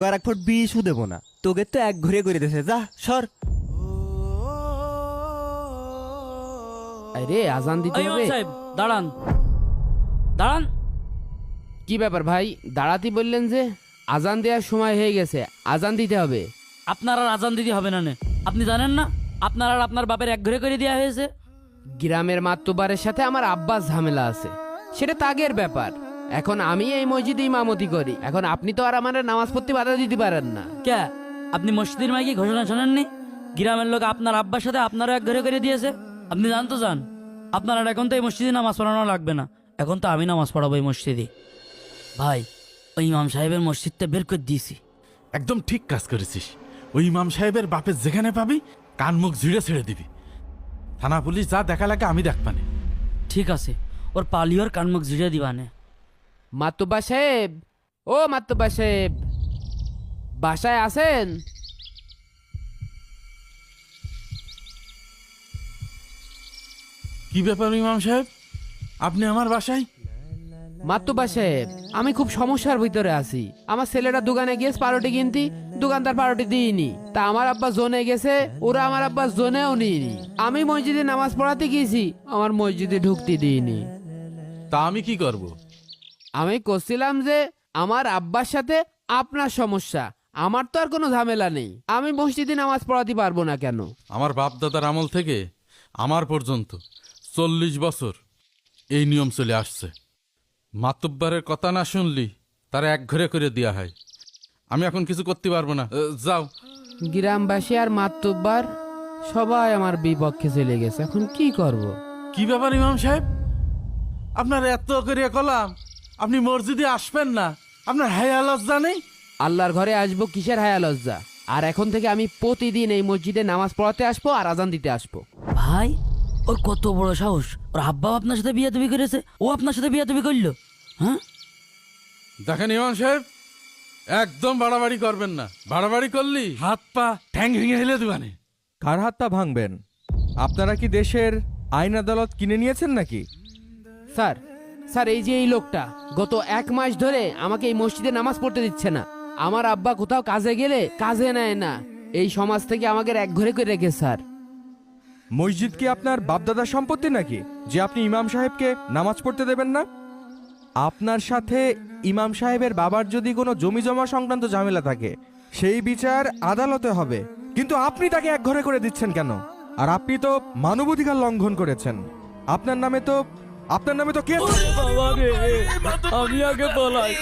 আর এক ফুট বিষও দেবো না, তোকে তো এক ঘুরে করে দিয়েছে, যা সর। আরে আজান দিতে এই ইমাম হবে। সাহেব দাঁড়ান দাঁড়ান। কি ব্যাপার ভাই, দাঁড়াতে বললেন যে? আজান দেওয়ার সময় হয়ে গেছে, আজান দিতে হবে। আপনার আর আজান দিতে হবে না নে। আপনি জানেন না আপনার আর আপনার বাপের এক ঘরে করে দেওয়া হয়েছে? গ্রামের মাতব্বরের সাথে আমার আব্বাস ঝামেলা আছে, সেটা তাগের ব্যাপার। এখন আমি এই মসজিদে ইমামতি করি, এখন আপনি তো আর আমার নামাজ পড়তে বাধা দিতে পারেন না। কে আপনি মসজিদের মাইকে ঘোষণা শোনেননি? গ্রামের লোক আপনার আব্বার সাথে আপনারও এক ঘরে করে দিয়েছে। আপনি জানতো যান আপনার আর এখন তো এই মসজিদে নামাজ পড়ানো লাগবে না, এখন তো আমি নামাজ পড়াবো এই মসজিদে। ভাই ওই ইমাম সাহেবের মসজিদটা বের করে দিয়েছি। একদম ঠিক কাজ করেছিস। ওই ইমাম সাহেবের বাপের যেখানে পাবি কান মুখ ঝিড়ে ছেড়ে দিবি। থানা পুলিশ যা দেখা লাগে আমি দেখবানে। ঠিক আছে, ওর পালিওর কানমুখ ঝিড়ে দিবানে। মাতব্বা সাহেব, ও মাতব্বা সাহেব, বাসায় আছেন? কি ব্যাপার ইমাম সাহেব, আপনি আমার বাসায়? মাতব্বা সাহেব, আমি খুব সমস্যার ভিতরে আছি। আমার ছেলেটা দোকানে গিয়েছে পাউরুটি কিনতি, দোকানদার পাউরুটি দিইনি। তা আমার আব্বা জোনে গেছে, ওরা আমার আব্বা জোনেও নিইনি। আমি মসজিদে নামাজ পড়াতে গিয়েছি, আমার মসজিদে ঢুকতে দিইনি। তা আমি কি করব? আমি করছিলাম যে আমার আব্বার সাথে আপনার সমস্যা, আমার তো আর কোনো ঝামেলা নেই, আমি মসজিদে নামাজ পড়াতে পারবো না কেন? আমার বাপ দাদার আমল থেকে আমার পর্যন্ত 40 বছর এই নিয়ম চলে আসছে। মাতব্বরের কথা না শুনলি তারা এক ঘরে করে দেওয়া হয়। আমি এখন কিছু করতে পারবো না, যাও। গ্রামবাসী আর মাতব্বার সবাই আমার বিপক্ষে চলে গেছে, এখন কি করব? কি ব্যাপার ইমাম সাহেব, আপনার এত করে কলাম আপনি মসজিদে আসবেন না, আপনার হায়া লজ্জা নেই? আল্লাহর ঘরে আসবো কিসের হায়া লজ্জা? আর এখন থেকে আমি প্রতিদিন এই মসজিদে নামাজ পড়াতে আসবো আর আজান দিতে আসবো। ভাই ওর কত বড় সাহস, ওর আব্বাও আপনার সাথে বিয়ে তুমি করেছে, ও আপনার সাথে বিয়ে তুমি করলো? হ্যাঁ দেখেন ইমাম সাহেব, একদম বাড়াবাড়ি করবেন না। বাড়াবাড়ি করলি হাত পা ঠ্যাং ভেঙে হেলে দিবানে। কার হাত পা ভাঙবেন? আপনারা কি দেশের আইন আদালত কিনে নিয়েছেন নাকি? স্যার, স্যার, এই যে এই লোকটা গত 1 মাস ধরে আমাকে এই মসজিদে নামাজ পড়তে দিচ্ছে না। আমার আব্বা কোথাও কাজে গেলে কাজে নেয় না, এই সমাজ থেকে আমাকে এক ঘরে করে রেখে। স্যার, মসজিদ কি আপনার বাপদাদার সম্পত্তি নাকি যে আপনি ইমাম সাহেবকে নামাজ পড়তে দেবেন না? আপনার সাথে ইমাম সাহেবের বাবার যদি কোনো জমি জমা সংক্রান্ত ঝামেলা থাকে সেই বিচার আদালতে হবে, কিন্তু আপনি তাকে এক ঘরে করে দিচ্ছেন কেন? আর আপনি তো মানবাধিকার লঙ্ঘন করেছেন। আপনার নামে তো কেস। আমি আগে বলাই।